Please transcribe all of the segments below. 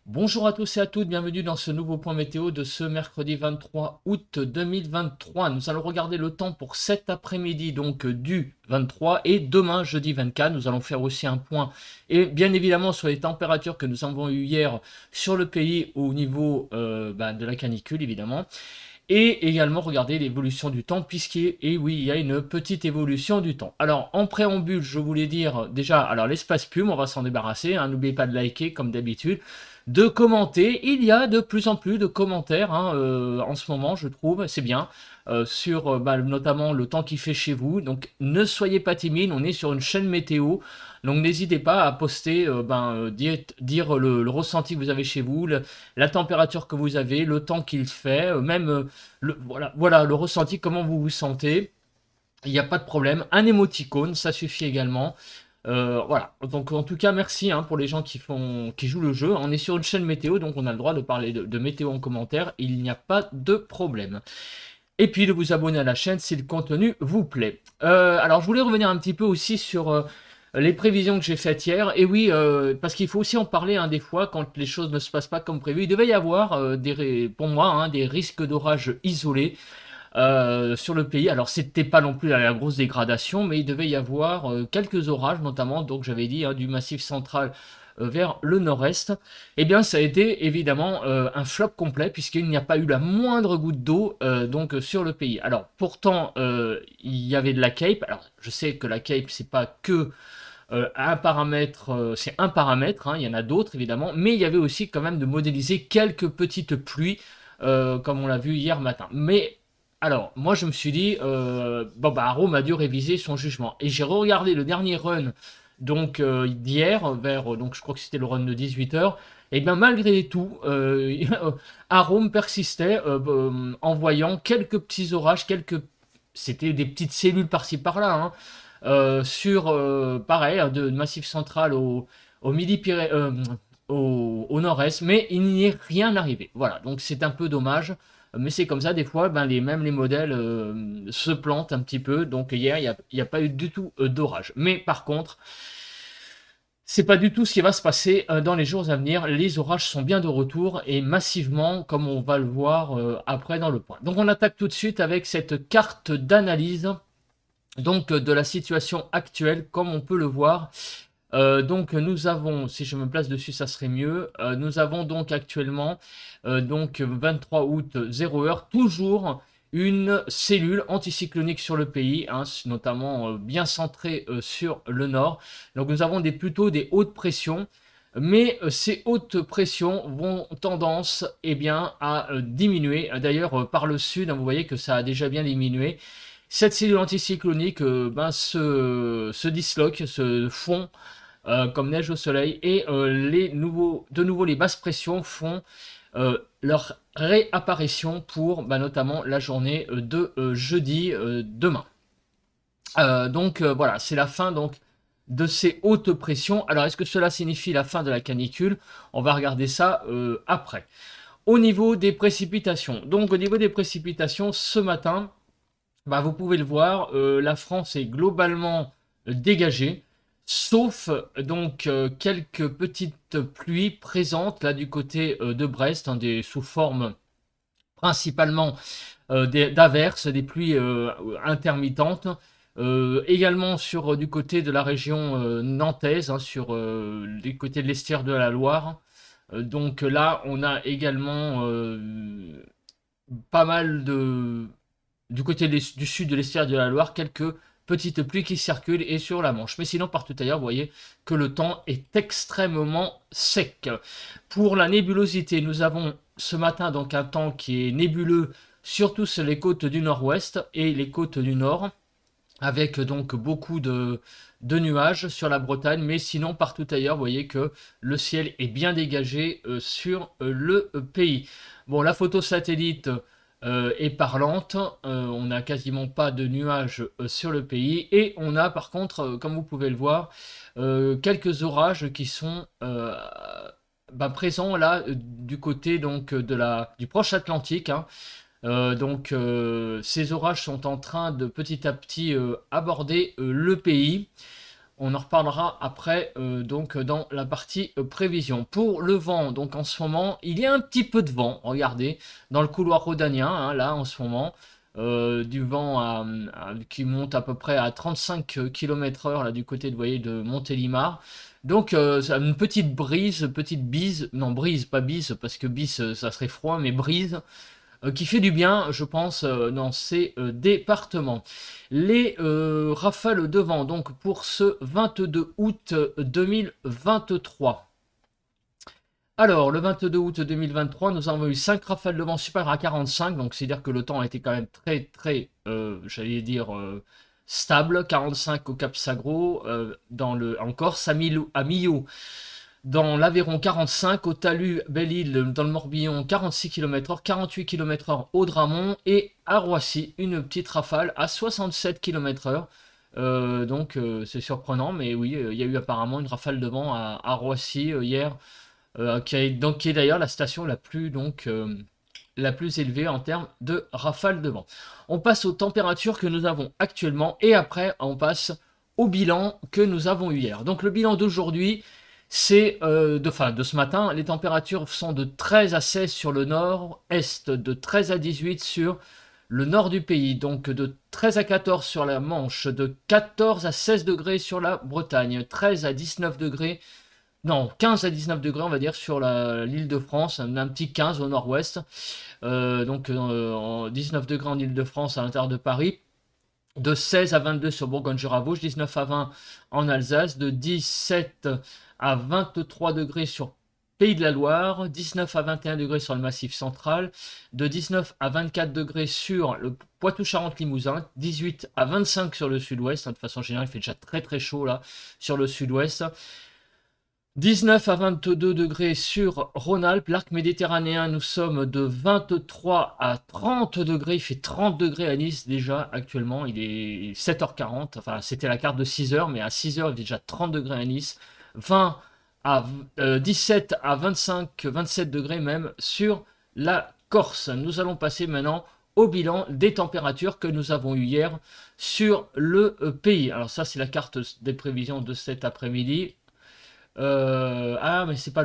Bonjour à tous et à toutes, bienvenue dans ce nouveau point météo de ce mercredi 23 août 2023. Nous allons regarder le temps pour cet après-midi, donc du 23 et demain, jeudi 24. Nous allons faire aussi un point et bien évidemment sur les températures que nous avons eues hier sur le pays au niveau de la canicule évidemment. Et également regarder l'évolution du temps, et oui, il y a une petite évolution du temps. Alors, en préambule, je voulais dire déjà, alors l'espace pub, on va s'en débarrasser, hein, n'oubliez pas de liker comme d'habitude, de commenter. Il y a de plus en plus de commentaires hein, en ce moment, je trouve, c'est bien, sur notamment le temps qu'il fait chez vous. Donc, ne soyez pas timide, on est sur une chaîne météo. Donc n'hésitez pas à poster, dire le ressenti que vous avez chez vous, la température que vous avez, le temps qu'il fait, même voilà, le ressenti, comment vous vous sentez. Il n'y a pas de problème. Un émoticône, ça suffit également. Voilà. Donc en tout cas, merci hein, pour les gens qui jouent le jeu. On est sur une chaîne météo, donc on a le droit de parler de météo en commentaire. Il n'y a pas de problème. Et puis de vous abonner à la chaîne si le contenu vous plaît. Alors je voulais revenir un petit peu aussi sur les prévisions que j'ai faites hier. Et oui, parce qu'il faut aussi en parler hein, des fois quand les choses ne se passent pas comme prévu. Il devait y avoir, pour moi, hein, des risques d'orage isolés sur le pays. Alors c'était pas non plus la grosse dégradation, mais il devait y avoir quelques orages, notamment, donc j'avais dit, hein, du massif central vers le nord-est. Eh bien ça a été évidemment un flop complet, puisqu'il n'y a pas eu la moindre goutte d'eau sur le pays. Alors pourtant, il y avait de la Cape. Alors je sais que la Cape, c'est pas que un paramètre, c'est un paramètre, hein, il y en a d'autres évidemment, mais il y avait aussi quand même de modéliser quelques petites pluies, comme on l'a vu hier matin. Mais alors, moi je me suis dit, Arome a dû réviser son jugement. Et j'ai regardé le dernier run d'hier, donc je crois que c'était le run de 18 h. Et bien malgré tout, Arome persistait en voyant quelques petits orages, c'était des petites cellules par-ci par-là, hein, pareil, hein, de Massif Central au Midi-Pyrénées, au nord-est, mais il n'y est rien arrivé. Voilà, donc c'est un peu dommage, mais c'est comme ça, des fois, même les modèles se plantent un petit peu, donc hier, il n'y a pas eu du tout d'orage. Mais par contre, c'est pas du tout ce qui va se passer dans les jours à venir. Les orages sont bien de retour et massivement, comme on va le voir après dans le point. Donc on attaque tout de suite avec cette carte d'analyse de la situation actuelle, comme on peut le voir. Donc nous avons, si je me place dessus, ça serait mieux. Nous avons donc actuellement, 23 août 0 h, toujours une cellule anticyclonique sur le pays, hein, notamment bien centrée sur le nord. Donc nous avons plutôt des hautes pressions. Mais ces hautes pressions vont tendance à diminuer. D'ailleurs, par le sud, hein, vous voyez que ça a déjà bien diminué. Cette cellule anticyclonique se disloque, se fond comme neige au soleil, et de nouveau les basses pressions font leur réapparition pour notamment la journée de jeudi demain. Voilà, c'est la fin de ces hautes pressions. Alors est-ce que cela signifie la fin de la canicule? On va regarder ça après. Au niveau des précipitations, donc au niveau des précipitations ce matin, vous pouvez le voir, la France est globalement dégagée, sauf quelques petites pluies présentes là du côté de Brest, hein, sous forme principalement d'averses, des pluies intermittentes. Également du côté de la région nantaise, hein, du côté de l'estuaire de la Loire. Donc là, on a également pas mal du côté du sud de l'estuaire de la Loire, quelques petites pluies qui circulent et sur la Manche. Mais sinon, partout ailleurs, vous voyez que le temps est extrêmement sec. Pour la nébulosité, nous avons ce matin donc un temps qui est nébuleux, surtout sur les côtes du nord-ouest et les côtes du nord, avec donc beaucoup de nuages sur la Bretagne, mais sinon partout ailleurs, vous voyez que le ciel est bien dégagé sur le pays. Bon, la photo satellite est parlante, on n'a quasiment pas de nuages sur le pays, et on a par contre, comme vous pouvez le voir, quelques orages qui sont présents là du côté du proche Atlantique, hein. Ces orages sont en train de petit à petit aborder le pays. On en reparlera après, donc dans la partie prévision. Pour le vent, donc en ce moment, il y a un petit peu de vent, regardez, dans le couloir rhodanien, hein, là en ce moment, du vent qui monte à peu près à 35 km/h là du côté de, vous voyez, de Montélimar. Donc ça a une petite bise, non brise, pas bise, parce que bise ça serait froid, mais brise, qui fait du bien, je pense, dans ces départements. Les rafales de vent, donc pour ce 22 août 2023. Alors, le 22 août 2023, nous avons eu 5 rafales de vent supérieures à 45, donc c'est-à-dire que le temps a été quand même très, j'allais dire, stable. 45 au Cap Sagro, en Corse, à Millau, dans l'Aveyron 45, au Talus, Belle-Île, dans le Morbihan 46 km/h, 48 km/h au Dramont, et à Roissy, une petite rafale à 67 km/h. Donc c'est surprenant, mais oui, il y a eu apparemment une rafale de vent à Roissy hier, qui est d'ailleurs la station la plus élevée en termes de rafale de vent. On passe aux températures que nous avons actuellement, et après on passe au bilan que nous avons eu hier. Donc le bilan d'aujourd'hui, c'est de ce matin, les températures sont de 13 à 16 sur le nord-est, de 13 à 18 sur le nord du pays, donc de 13 à 14 sur la Manche, de 14 à 16 degrés sur la Bretagne, 13 à 19 degrés, non, 15 à 19 degrés on va dire sur l'île de France, un petit 15 au nord-ouest, 19 degrés en île de France à l'intérieur de Paris, de 16 à 22 sur Bourgogne-Jura-Vosges, 19 à 20 en Alsace, de 17 à 23 degrés sur Pays de la Loire, 19 à 21 degrés sur le Massif central, de 19 à 24 degrés sur le Poitou-Charentes-Limousin, 18 à 25 sur le sud-ouest, de façon générale il fait déjà très chaud là sur le sud-ouest, 19 à 22 degrés sur Rhône-Alpes, l'arc méditerranéen, nous sommes de 23 à 30 degrés, il fait 30 degrés à Nice déjà actuellement, il est 7h40, enfin c'était la carte de 6h, mais à 6h il est déjà 30 degrés à Nice, 17 à 25, 27 degrés même sur la Corse. Nous allons passer maintenant au bilan des températures que nous avons eu hier sur le pays. Alors ça c'est la carte des prévisions de cet après-midi. Mais c'est pas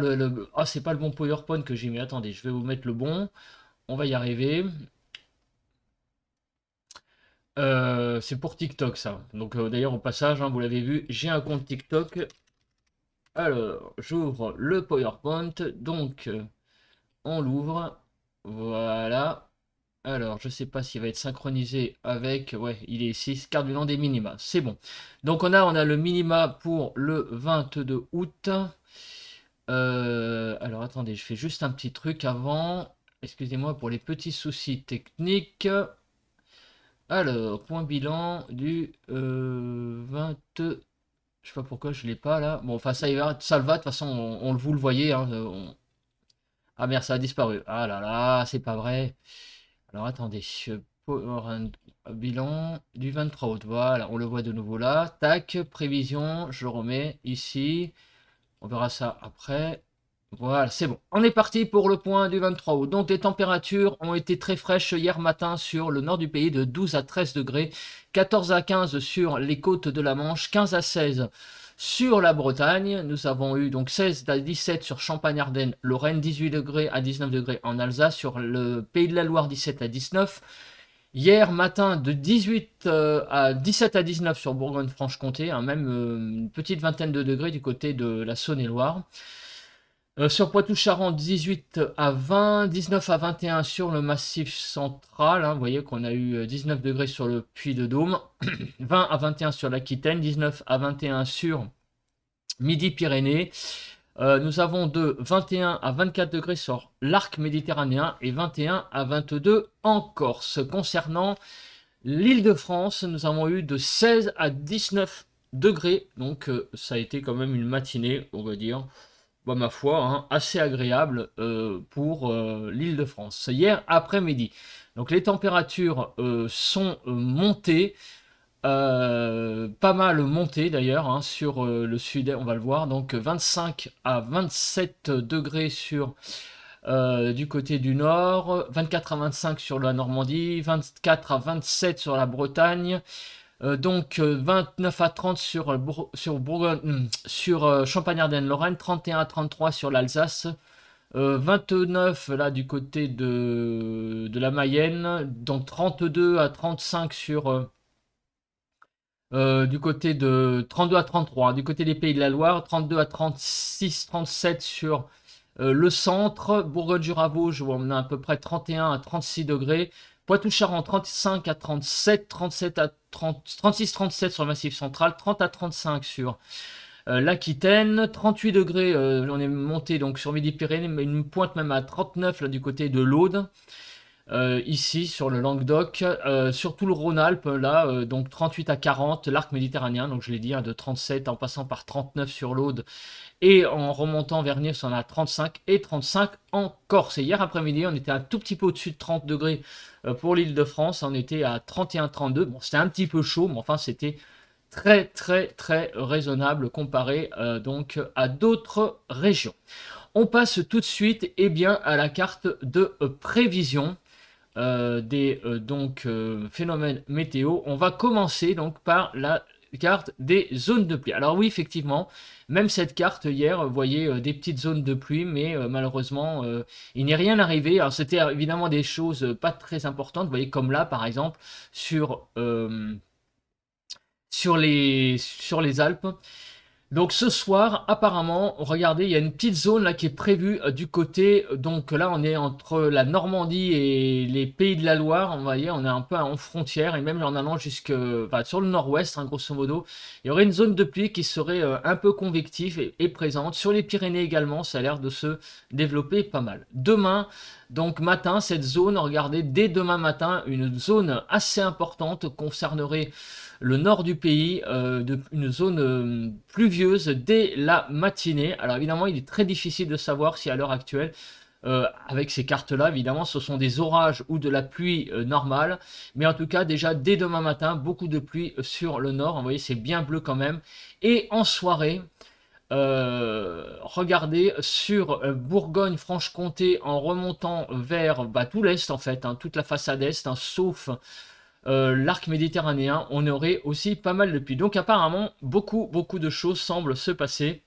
c'est pas le bon PowerPoint que j'ai mis. Attendez, je vais vous mettre le bon. On va y arriver. C'est pour TikTok ça. Donc d'ailleurs au passage, hein, vous l'avez vu, j'ai un compte TikTok. Alors, j'ouvre le PowerPoint. Donc on l'ouvre. Voilà. Alors, je sais pas s'il va être synchronisé avec... Ouais, il est ici, carte du nom des minima. C'est bon. Donc, on a le minima pour le 22 août. Alors, attendez, je fais juste un petit truc avant. Excusez-moi pour les petits soucis techniques. Alors, point bilan du 20... Je sais pas pourquoi je l'ai pas là. Bon, enfin, ça y va, ça le va. De toute façon, vous le voyez. Hein, Ah merde, ça a disparu. Ah là là, c'est pas vrai. Alors attendez, bilan du 23 août, voilà, on le voit de nouveau là, tac, prévision, je remets ici, on verra ça après, voilà, c'est bon. On est parti pour le point du 23 août, donc les températures ont été très fraîches hier matin sur le nord du pays, de 12 à 13 degrés, 14 à 15 sur les côtes de la Manche, 15 à 16 sur la Bretagne, nous avons eu donc 16 à 17 sur Champagne-Ardenne, Lorraine, 18 degrés à 19 degrés en Alsace, sur le Pays de la Loire 17 à 19. Hier matin de 18 à 17 à 19 sur Bourgogne-Franche-Comté, hein, même une petite vingtaine de degrés du côté de la Saône-et-Loire. Sur Poitou-Charentes, 18 à 20, 19 à 21 sur le Massif central. Hein, vous voyez qu'on a eu 19 degrés sur le Puy-de-Dôme, 20 à 21 sur l'Aquitaine, 19 à 21 sur Midi-Pyrénées. Nous avons de 21 à 24 degrés sur l'arc méditerranéen et 21 à 22 en Corse. Concernant l'île de France, nous avons eu de 16 à 19 degrés. Donc ça a été quand même une matinée, on va dire, ma foi, hein, assez agréable pour l'île de France. Hier après-midi. Donc les températures sont montées. Pas mal montées d'ailleurs hein, sur le sud, on va le voir. Donc 25 à 27 degrés sur du côté du nord, 24 à 25 sur la Normandie, 24 à 27 sur la Bretagne, Donc 29 à 30 sur Bourgogne, sur Champagne-Ardenne-Lorraine, 31 à 33 sur l'Alsace, 29 là du côté de la Mayenne, donc 32 à 35 du côté de 32 à 33, du côté des Pays de la Loire, 32 à 36, 37 sur le centre, Bourgogne-Jura-Vosges où on a à peu près 31 à 36 degrés, Poitou-Charentes 35 à 37, 37 à 30, 36, 37 sur le Massif central, 30 à 35 sur l'Aquitaine, 38 degrés, on est monté donc sur Midi-Pyrénées, mais une pointe même à 39 là du côté de l'Aude. Ici sur le Languedoc, sur tout le Rhône-Alpes, là, donc 38 à 40, l'arc méditerranéen, donc je l'ai dit, hein, de 37 en passant par 39 sur l'Aude, et en remontant vers Nice, on a 35 et 35 en Corse. Et hier après-midi, on était un tout petit peu au-dessus de 30 degrés pour l'Île-de-France, on était à 31-32, bon c'était un petit peu chaud, mais enfin c'était très très très raisonnable comparé donc à d'autres régions. On passe tout de suite bien, à la carte de prévision des phénomènes météo. On va commencer donc par la carte des zones de pluie. Alors oui, effectivement, même cette carte hier, vous voyez des petites zones de pluie, mais malheureusement, il n'est rien arrivé. Alors c'était évidemment des choses pas très importantes, vous voyez comme là par exemple sur les Alpes. Donc ce soir, apparemment, regardez, il y a une petite zone là qui est prévue du côté, donc là on est entre la Normandie et les Pays de la Loire, on va dire, on est un peu en frontière, et même en allant jusque sur le nord-ouest, hein, grosso modo, il y aurait une zone de pluie qui serait un peu convective et présente. Sur les Pyrénées également, ça a l'air de se développer pas mal. Demain, donc matin, cette zone, regardez, dès demain matin, une zone assez importante concernerait le nord du pays, une zone pluvieuse dès la matinée. Alors évidemment, il est très difficile de savoir si à l'heure actuelle, avec ces cartes-là, évidemment, ce sont des orages ou de la pluie normale. Mais en tout cas, déjà, dès demain matin, beaucoup de pluie sur le nord. Vous voyez, c'est bien bleu quand même. Et en soirée, regardez sur Bourgogne-Franche-Comté en remontant vers tout l'est en fait, hein, toute la façade est, hein, sauf l'arc méditerranéen, on aurait aussi pas mal de pluie. Donc apparemment, beaucoup de choses semblent se passer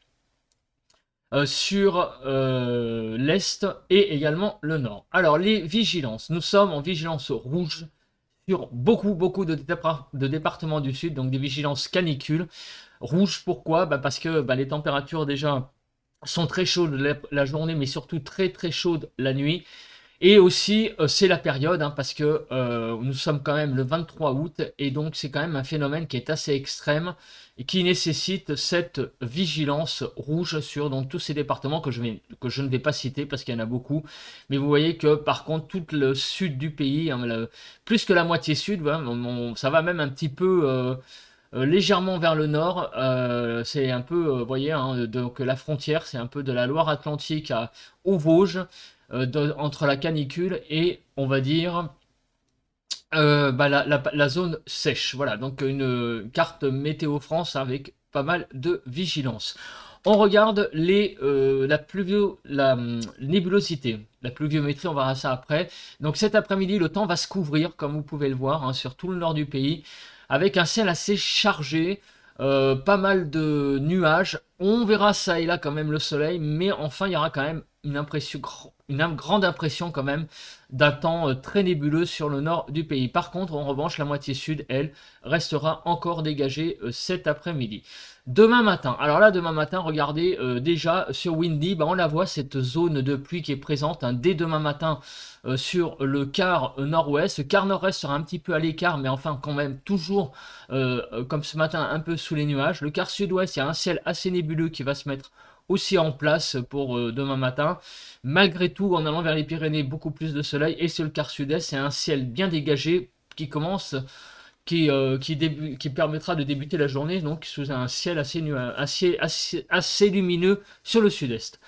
sur l'est et également le nord. Alors les vigilances, nous sommes en vigilance rouge sur beaucoup de départements du sud, donc des vigilances canicules. Rouge, pourquoi? Parce que les températures déjà sont très chaudes la journée, mais surtout très chaudes la nuit. Et aussi, c'est la période, hein, parce que nous sommes quand même le 23 août, et donc c'est quand même un phénomène qui est assez extrême, et qui nécessite cette vigilance rouge sur donc, tous ces départements que je ne vais pas citer, parce qu'il y en a beaucoup. Mais vous voyez que par contre, tout le sud du pays, hein, plus que la moitié sud, voilà, ça va même un petit peu légèrement vers le nord. C'est un peu, vous voyez, hein, donc la frontière, c'est un peu de la Loire-Atlantique aux Vosges, entre la canicule et, on va dire, la zone sèche. Voilà, donc une carte météo France avec pas mal de vigilance. On regarde la nébulosité, la pluviométrie, on verra ça après. Donc cet après-midi, le temps va se couvrir, comme vous pouvez le voir, hein, sur tout le nord du pays, avec un ciel assez chargé, pas mal de nuages. On verra ça et là quand même le soleil, mais enfin il y aura quand même une grande impression quand même d'un temps très nébuleux sur le nord du pays. Par contre, en revanche, la moitié sud, elle, restera encore dégagée cet après-midi. Demain matin, alors là, demain matin, regardez, déjà sur Windy, on la voit, cette zone de pluie qui est présente, hein, dès demain matin sur le quart nord-ouest. Le quart nord-est sera un petit peu à l'écart, mais enfin quand même toujours, comme ce matin, un peu sous les nuages. Le quart sud-ouest, il y a un ciel assez nébuleux qui va se mettre aussi en place pour demain matin. Malgré tout, en allant vers les Pyrénées, beaucoup plus de soleil. Et sur le quart sud-est, c'est un ciel bien dégagé qui commence, qui permettra de débuter la journée donc sous un ciel assez lumineux sur le sud-est.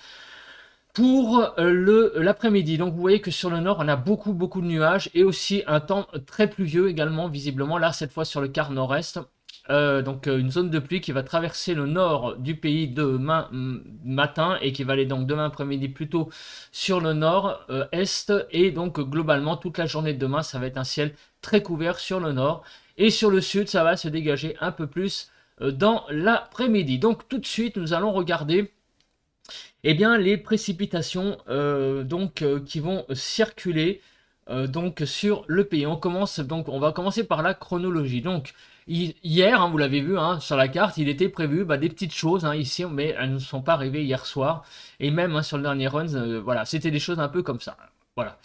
Pour l'après-midi, donc vous voyez que sur le nord, on a beaucoup de nuages et aussi un temps très pluvieux également, visiblement, là, cette fois sur le quart nord-est. Donc une zone de pluie qui va traverser le nord du pays demain matin et qui va aller donc demain après-midi plutôt sur le nord-est et donc globalement toute la journée de demain ça va être un ciel très couvert sur le nord Et sur le sud, ça va se dégager un peu plus dans l'après-midi. Donc tout de suite, nous allons regarder eh bien, les précipitations qui vont circuler donc sur le pays. On va commencer par la chronologie. Donc hier, hein, vous l'avez vu hein, sur la carte, il était prévu des petites choses hein, ici, mais elles ne sont pas arrivées hier soir. Et même hein, sur le dernier run, voilà, c'était des choses un peu comme ça. Voilà.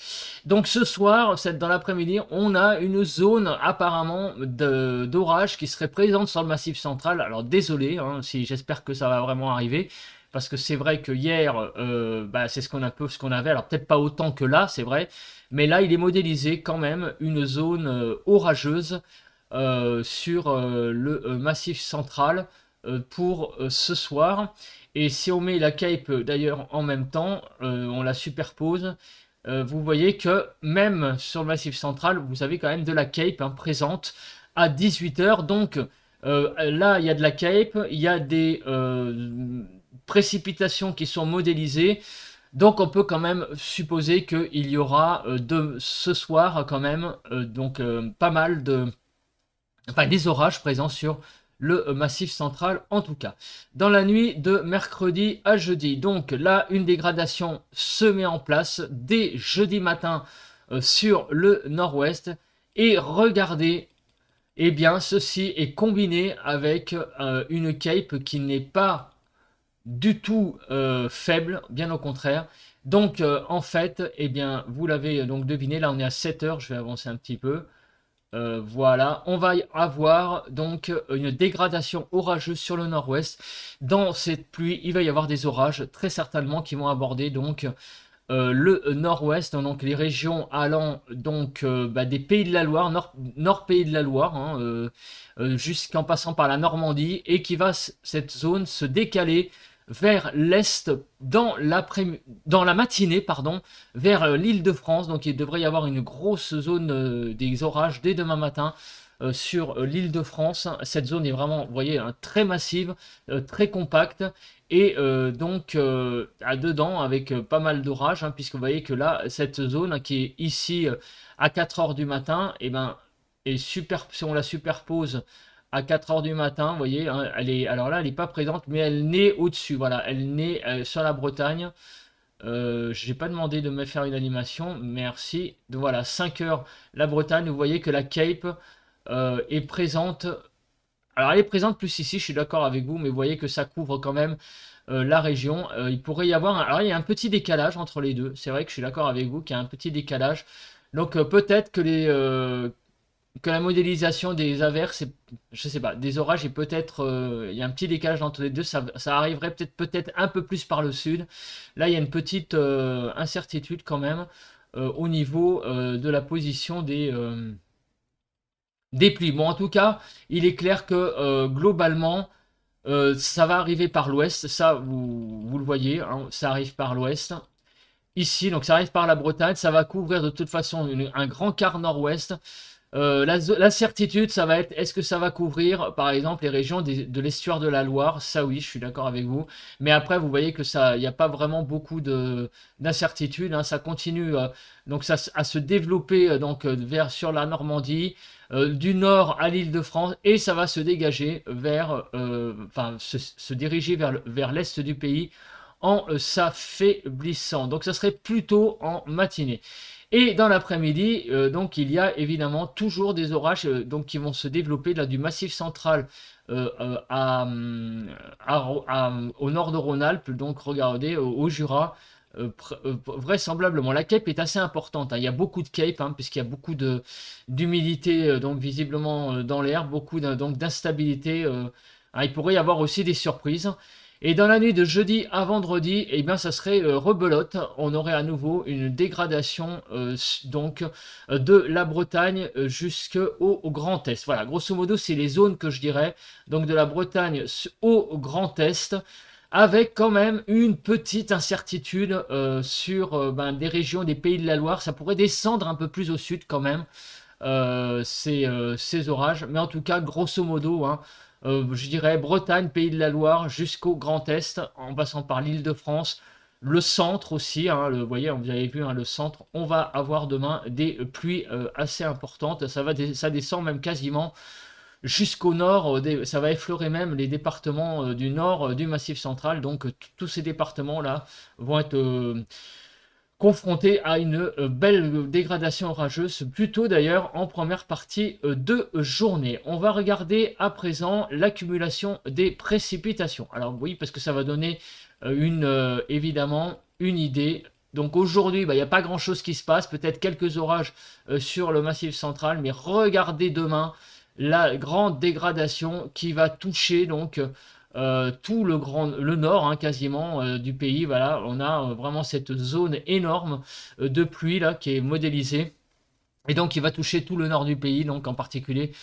Donc ce soir, dans l'après-midi, on a une zone apparemment d'orage qui serait présente sur le Massif central. Alors désolé, hein, j'espère que ça va vraiment arriver. Parce que c'est vrai que hier, c'est ce qu'on avait. Alors peut-être pas autant que là, c'est vrai. Mais là, il est modélisé quand même une zone orageuse sur le Massif central pour ce soir. Et si on met la Cape d'ailleurs en même temps, on la superpose. Vous voyez que même sur le Massif central, vous avez quand même de la Cape hein, présente à 18 h. Donc là, il y a de la Cape, il y a des précipitations qui sont modélisées. Donc on peut quand même supposer qu'il y aura ce soir quand même pas mal des orages présents sur le Massif central en tout cas. Dans la nuit de mercredi à jeudi, donc là une dégradation se met en place dès jeudi matin sur le nord-ouest. Et regardez, eh bien ceci est combiné avec une Cape qui n'est pas du tout faible, bien au contraire. Donc en fait, eh bien vous l'avez donc deviné, là on est à 7 h, je vais avancer un petit peu. Voilà, on va avoir donc une dégradation orageuse sur le nord-ouest. Dans cette pluie, il va y avoir des orages très certainement qui vont aborder donc le nord-ouest, donc les régions allant donc des Pays de la Loire, nord Pays de la Loire, hein, jusqu'en passant par la Normandie, et qui va cette zone se décaler vers l'est dans la matinée, pardon, vers l'Île-de-France. Donc il devrait y avoir une grosse zone des orages dès demain matin sur l'Île-de-France. Cette zone est vraiment, vous voyez, hein, très massive, très compacte. Et dedans, avec pas mal d'orages, hein, puisque vous voyez que là, cette zone qui est ici à 4 h du matin, et si on la superpose à 4 h du matin, vous voyez, hein, alors là, elle n'est pas présente, mais elle naît au-dessus, voilà, elle naît sur la Bretagne. Je n'ai pas demandé de me faire une animation, merci. Donc voilà, 5 h la Bretagne, vous voyez que la Cape est présente. Alors elle est présente plus ici, je suis d'accord avec vous, mais vous voyez que ça couvre quand même la région. Il pourrait y avoir, alors il y a un petit décalage entre les deux, c'est vrai que je suis d'accord avec vous qu'il y a un petit décalage. Donc peut-être que que la modélisation des averses, je sais pas, des orages, et peut-être il y a un petit décalage entre les deux, ça arriverait peut-être un peu plus par le sud. Là, il y a une petite incertitude quand même au niveau de la position des pluies. Bon, en tout cas, il est clair que globalement, ça va arriver par l'ouest, ça vous le voyez, hein, ça arrive par l'ouest. Ici, donc ça arrive par la Bretagne, ça va couvrir de toute façon un grand quart nord-ouest. La certitude, ça va être, est-ce que ça va couvrir, par exemple, les régions de l'estuaire de la Loire? Ça oui, je suis d'accord avec vous. Mais après, vous voyez que il n'y a pas vraiment beaucoup d'incertitude. Hein, ça continue donc à se développer sur la Normandie, du nord à l'Île-de-France, et ça va se dégager se diriger vers l'est du pays en s'affaiblissant. Donc ça serait plutôt en matinée. Et dans l'après-midi, donc il y a évidemment toujours des orages qui vont se développer là du Massif central au nord de Rhône-Alpes, donc regardez au Jura. Vraisemblablement, la Cape est assez importante, hein. Il y a beaucoup de Cape, hein, puisqu'il y a beaucoup d'humidité donc visiblement dans l'air, beaucoup d'instabilité. Il pourrait y avoir aussi des surprises. Et dans la nuit de jeudi à vendredi, eh bien, ça serait rebelote. On aurait à nouveau une dégradation de la Bretagne jusqu'au Grand Est. Voilà, grosso modo, c'est les zones que je dirais. Donc de la Bretagne au Grand Est, avec quand même une petite incertitude sur des régions des Pays de la Loire. Ça pourrait descendre un peu plus au sud quand même, ces orages. Mais en tout cas, grosso modo, hein, je dirais Bretagne, Pays de la Loire, jusqu'au Grand Est, en passant par l'Île-de-France. Le centre aussi, hein, vous voyez, vous avez vu, hein, le centre, on va avoir demain des pluies assez importantes. Ça descend même quasiment jusqu'au nord, ça va effleurer même les départements du nord du Massif central. Donc tous ces départements-là vont être confrontés à une belle dégradation orageuse, plutôt d'ailleurs en première partie de journée. On va regarder à présent l'accumulation des précipitations. Alors oui, parce que ça va donner évidemment une idée. Donc aujourd'hui, il n'y a pas grand chose qui se passe, peut-être quelques orages sur le Massif central, mais regardez demain la grande dégradation qui va toucher donc tout le nord, hein, quasiment du pays. Voilà, on a vraiment cette zone énorme de pluie là qui est modélisée. Et donc, il va toucher tout le nord du pays, donc en particulier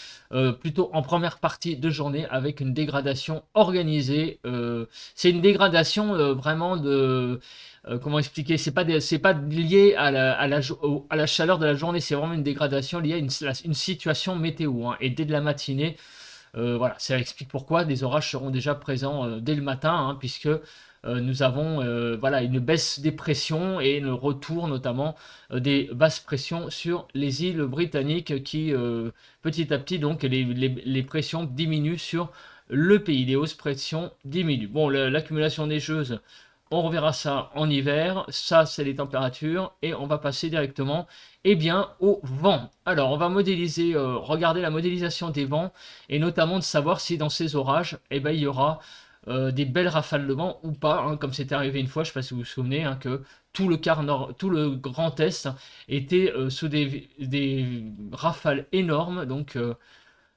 plutôt en première partie de journée avec une dégradation organisée. C'est une dégradation vraiment de... comment expliquer? C'est pas lié à la chaleur de la journée, c'est vraiment une dégradation liée à une situation météo, hein. Et dès de la matinée, voilà, ça explique pourquoi des orages seront déjà présents dès le matin, hein, puisque nous avons voilà, une baisse des pressions et le retour notamment des basses pressions sur les îles britanniques qui petit à petit donc les pressions diminuent sur le pays, les hausses pressions diminuent. Bon, l'accumulation neigeuse, on reverra ça en hiver, ça c'est les températures et on va passer directement bien, au vent. Alors on va modéliser, regarder la modélisation des vents et notamment de savoir si dans ces orages il y aura des belles rafales de vent ou pas, hein, comme c'était arrivé une fois, je ne sais pas si vous vous souvenez, hein, que tout le quart nord, tout le Grand Est était sous des rafales énormes, donc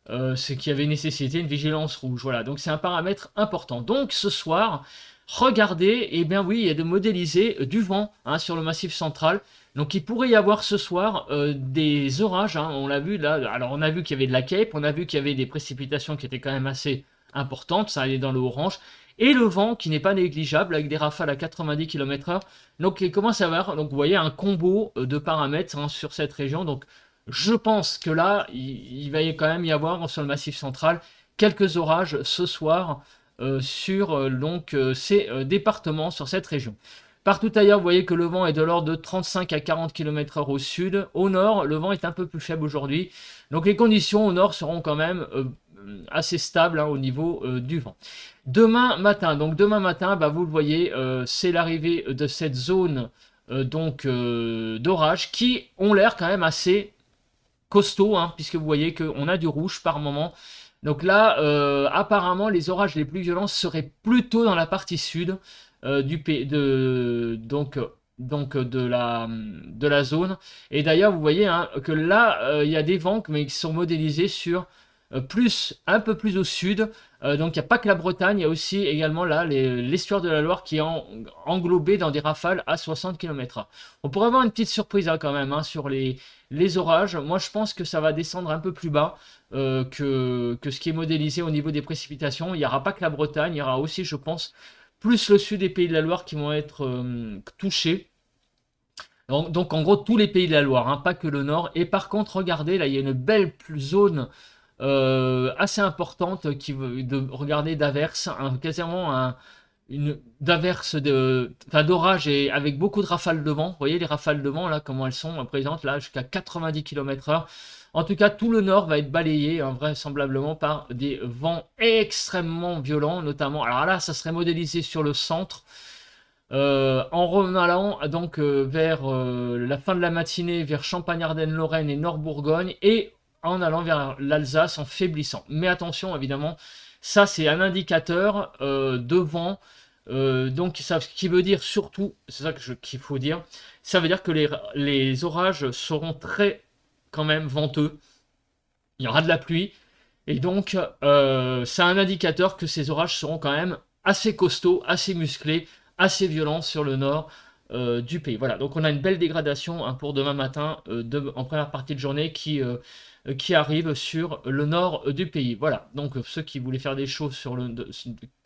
ce qui avait nécessité une vigilance rouge. Voilà, donc c'est un paramètre important. Donc ce soir, regardez, et bien oui, il y a de modéliser du vent, hein, sur le Massif central. Donc il pourrait y avoir ce soir des orages, hein, on l'a vu là. Alors on a vu qu'il y avait de la cape, on a vu qu'il y avait des précipitations qui étaient quand même assez importante, ça allait dans le orange, et le vent qui n'est pas négligeable avec des rafales à 90 km/h. Donc il commence à avoir, donc vous voyez, un combo de paramètres, hein, sur cette région. Donc je pense que là, il va quand même y avoir sur le Massif central quelques orages ce soir sur ces départements, sur cette région. Partout ailleurs, vous voyez que le vent est de l'ordre de 35 à 40 km/h au sud. Au nord, le vent est un peu plus faible aujourd'hui. Donc les conditions au nord seront quand même assez stables, hein, au niveau du vent. Demain matin, vous le voyez, c'est l'arrivée de cette zone d'orage qui ont l'air quand même assez costaud, hein, puisque vous voyez qu'on a du rouge par moment. Donc là, apparemment, les orages les plus violents seraient plutôt dans la partie sud du pays, de la zone. Et d'ailleurs, vous voyez, hein, que là, il y a des vents mais qui sont modélisés sur un peu plus au sud. Donc il n'y a pas que la Bretagne, il y a aussi également là l'estuaire de la Loire qui est englobé dans des rafales à 60 km/h. On pourrait avoir une petite surprise, hein, quand même, hein, sur les orages. Moi je pense que ça va descendre un peu plus bas que ce qui est modélisé au niveau des précipitations. Il n'y aura pas que la Bretagne, il y aura aussi, je pense, plus le sud des Pays de la Loire qui vont être touchés. Donc en gros tous les Pays de la Loire, hein, pas que le nord. Et par contre, regardez, là il y a une belle zone assez importante regarder d'averses, hein, quasiment d'averses d'orage et avec beaucoup de rafales de vent. Vous voyez les rafales de vent là, comment elles sont présentes là, jusqu'à 90 km/h. En tout cas, tout le nord va être balayé, hein, vraisemblablement par des vents extrêmement violents, notamment. Alors là, ça serait modélisé sur le centre. En revenant donc vers la fin de la matinée, vers Champagne-Ardenne-Lorraine et Nord-Bourgogne, et en allant vers l'Alsace en faiblissant. Mais attention, évidemment, ça c'est un indicateur de vent. Donc ça, ce qui veut dire surtout, c'est ça qu'il faut dire, ça veut dire que les orages seront très quand même venteux. Il y aura de la pluie. Et donc c'est un indicateur que ces orages seront quand même assez costauds, assez musclés, assez violents sur le nord du pays. Voilà, donc on a une belle dégradation, hein, pour demain matin en première partie de journée qui arrive sur le nord du pays. Voilà, donc ceux qui voulaient faire des choses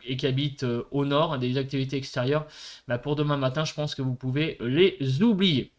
et qui habitent au nord, des activités extérieures, pour demain matin, je pense que vous pouvez les oublier.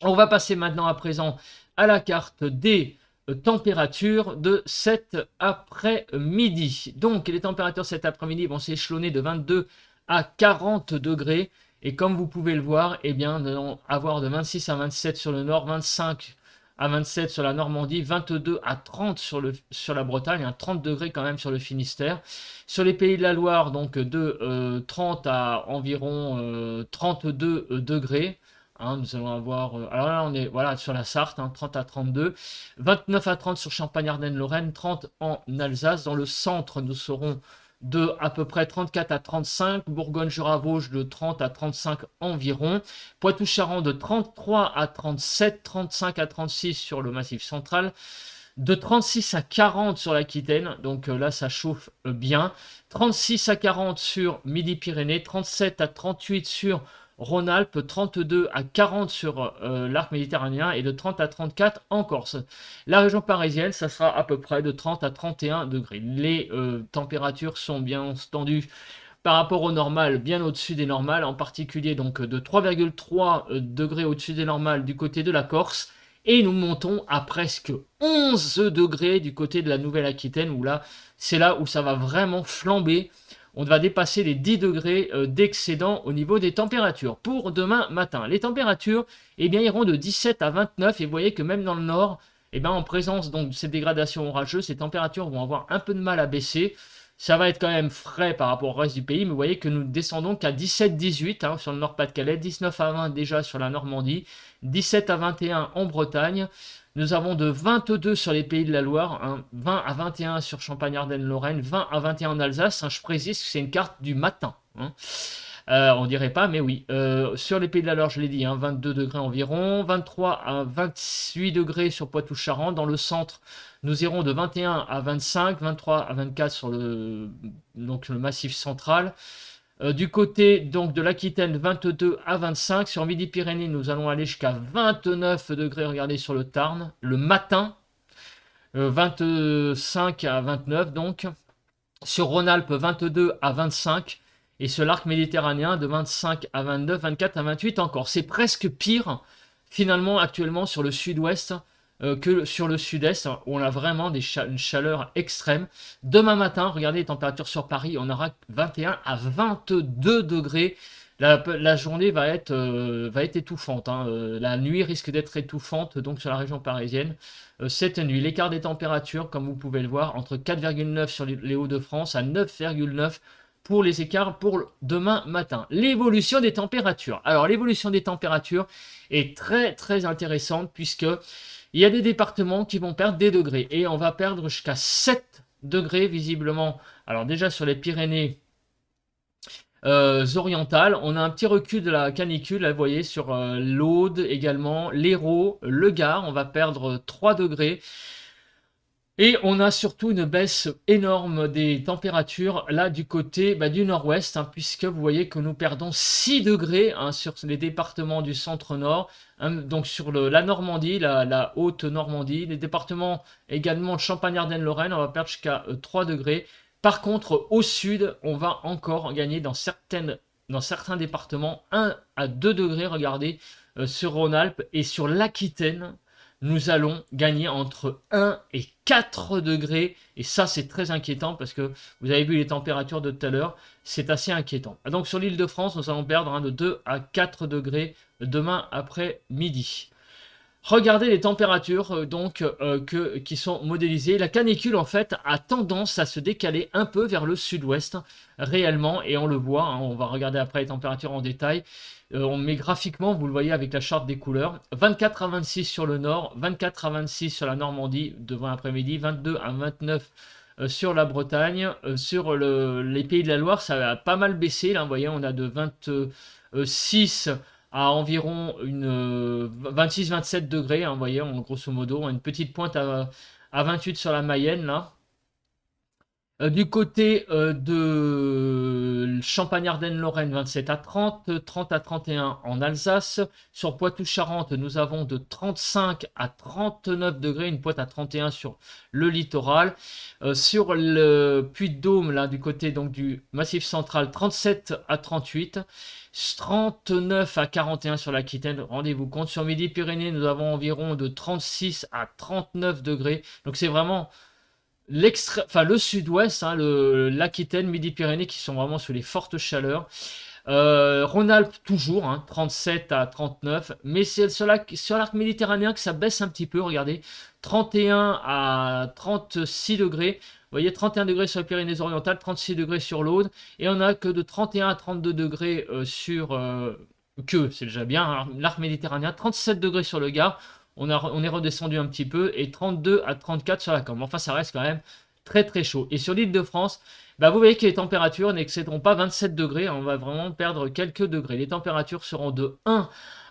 On va passer maintenant à présent à la carte des températures de cet après-midi. Donc les températures cet après-midi vont s'échelonner de 22 à 40 degrés. Et comme vous pouvez le voir, eh bien, nous allons avoir de 26 à 27 sur le nord, 25 à 27 sur la Normandie, 22 à 30 sur la Bretagne, 30 degrés quand même sur le Finistère. Sur les Pays de la Loire, donc de 30 à environ 32 degrés. Nous allons avoir, alors là on est voilà, sur la Sarthe, 30 à 32, 29 à 30 sur Champagne-Ardenne-Lorraine, 30 en Alsace. Dans le centre, nous serons de à peu près 34 à 35, Bourgogne-Jura-Vosges de 30 à 35 environ, Poitou-Charentes de 33 à 37, 35 à 36 sur le Massif central, de 36 à 40 sur l'Aquitaine, donc là ça chauffe bien, 36 à 40 sur Midi-Pyrénées, 37 à 38 sur Rhône-Alpes, 32 à 40 sur l'arc méditerranéen et de 30 à 34 en Corse. La région parisienne, ça sera à peu près de 30 à 31 degrés. Les températures sont bien entendu par rapport au normal, bien au-dessus des normales, en particulier donc de 3,3 degrés au-dessus des normales du côté de la Corse. Et nous montons à presque 11 degrés du côté de la Nouvelle-Aquitaine, où là, c'est là où ça va vraiment flamber. On va dépasser les 10 degrés d'excédent au niveau des températures. Pour demain matin, les températures eh bien, iront de 17 à 29. Et vous voyez que même dans le nord, eh bien, en présence donc, de cette dégradation orageuse, ces températures vont avoir un peu de mal à baisser. Ça va être quand même frais par rapport au reste du pays, mais vous voyez que nous descendons qu'à 17-18 sur le Nord-Pas-de-Calais, 19 à 20 déjà sur la Normandie, 17 à 21 en Bretagne. Nous avons de 22 sur les Pays de la Loire, 20 à 21 sur Champagne-Ardenne-Lorraine, 20 à 21 en Alsace. Je précise que c'est une carte du matin. On dirait pas, mais oui. Sur les Pays de la Loire, je l'ai dit, 22 degrés environ, 23 à 28 degrés sur Poitou-Charentes. Dans le centre, nous irons de 21 à 25, 23 à 24 sur le Massif central. Du côté donc de l'Aquitaine, 22 à 25. Sur Midi-Pyrénées, nous allons aller jusqu'à 29 degrés, regardez sur le Tarn, le matin. 25 à 29 donc. Sur Rhône-Alpes, 22 à 25. Et sur l'arc méditerranéen, de 25 à 29, 24 à 28 encore. C'est presque pire, finalement, actuellement, sur le sud-ouest que sur le sud-est, où on a vraiment une chaleur extrême. Demain matin, regardez les températures sur Paris, on aura 21 à 22 degrés. La journée va être étouffante. La nuit risque d'être étouffante donc sur la région parisienne. Cette nuit, l'écart des températures, comme vous pouvez le voir, entre 4,9 sur les Hauts-de-France à 9,9 pour les écarts pour demain matin. L'évolution des températures. Alors, l'évolution des températures est très, très intéressante puisque il y a des départements qui vont perdre des degrés. Et on va perdre jusqu'à 7 degrés, visiblement. Alors, déjà sur les Pyrénées orientales, on a un petit recul de la canicule. Là, vous voyez, sur l'Aude également, l'Hérault, le Gard, on va perdre 3 degrés. Et on a surtout une baisse énorme des températures là du côté du nord-ouest, puisque vous voyez que nous perdons 6 degrés sur les départements du centre-nord, donc sur la Normandie, la haute Normandie, les départements également de Champagne-Ardenne-Lorraine, on va perdre jusqu'à 3 degrés. Par contre, au sud, on va encore gagner dans certains départements 1 à 2 degrés, regardez, sur Rhône-Alpes et sur l'Aquitaine. Nous allons gagner entre 1 et 4 degrés. Et ça, c'est très inquiétant parce que vous avez vu les températures de tout à l'heure. C'est assez inquiétant. Donc, sur l'île de France, nous allons perdre de 2 à 4 degrés demain après-midi. Regardez les températures qui sont modélisées. La canicule, en fait, a tendance à se décaler un peu vers le sud-ouest, réellement. Et on le voit, on va regarder après les températures en détail. On met graphiquement, vous le voyez avec la charte des couleurs, 24 à 26 sur le nord, 24 à 26 sur la Normandie devant l'après-midi, 22 à 29 sur la Bretagne. Sur les Pays de la Loire, ça a pas mal baissé. Là, vous voyez, on a de 26 à environ 26-27 degrés. Vous voyez, grosso modo, on a une petite pointe à 28 sur la Mayenne, là. Du côté de Champagne-Ardenne-Lorraine, 27 à 30, 30 à 31 en Alsace. Sur Poitou-Charentes, nous avons de 35 à 39 degrés, une pointe à 31 sur le littoral. Sur le Puy-de-Dôme, là, du côté donc, du Massif central, 37 à 38. 39 à 41 sur l'Aquitaine, rendez-vous compte. Sur Midi-Pyrénées, nous avons environ de 36 à 39 degrés. Donc c'est vraiment le sud-ouest, l'Aquitaine, Midi-Pyrénées qui sont vraiment sous les fortes chaleurs. Rhône-Alpes toujours, hein, 37 à 39, mais c'est sur l'arc méditerranéen que ça baisse un petit peu, regardez, 31 à 36 degrés, vous voyez 31 degrés sur les Pyrénées-Orientales, 36 degrés sur l'Aude, et on a que de 31 à 32 degrés c'est déjà bien, hein, l'arc méditerranéen, 37 degrés sur le Gard, on est redescendu un petit peu, et 32 à 34 sur la Corne. Enfin, ça reste quand même très très chaud. Et sur l'île de France, bah, vous voyez que les températures n'excéderont pas 27 degrés, on va vraiment perdre quelques degrés. Les températures seront de 1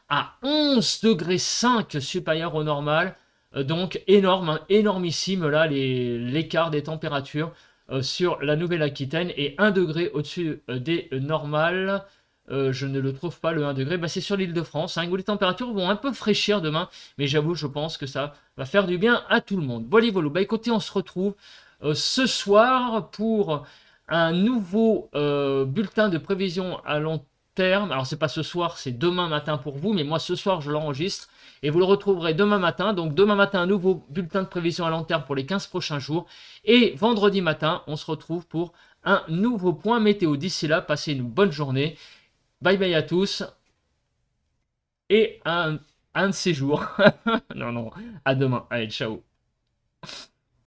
à 11 degrés 5 supérieurs au normal. Donc énorme, hein, énormissime là l'écart des températures sur la Nouvelle-Aquitaine et 1 degré au-dessus des normales. Je ne le trouve pas le 1 degré, bah, c'est sur l'île de France, hein, où les températures vont un peu fraîchir demain, mais j'avoue, je pense que ça va faire du bien à tout le monde. Voilà, voilà. Bah écoutez, on se retrouve ce soir pour un nouveau bulletin de prévision à long terme. Alors c'est pas ce soir, c'est demain matin pour vous, mais moi ce soir je l'enregistre et vous le retrouverez demain matin. Donc demain matin, un nouveau bulletin de prévision à long terme pour les 15 prochains jours. Et vendredi matin, on se retrouve pour un nouveau point météo. D'ici là, passez une bonne journée. Bye bye à tous et un de ces jours. Non, non, à demain. Allez, ciao.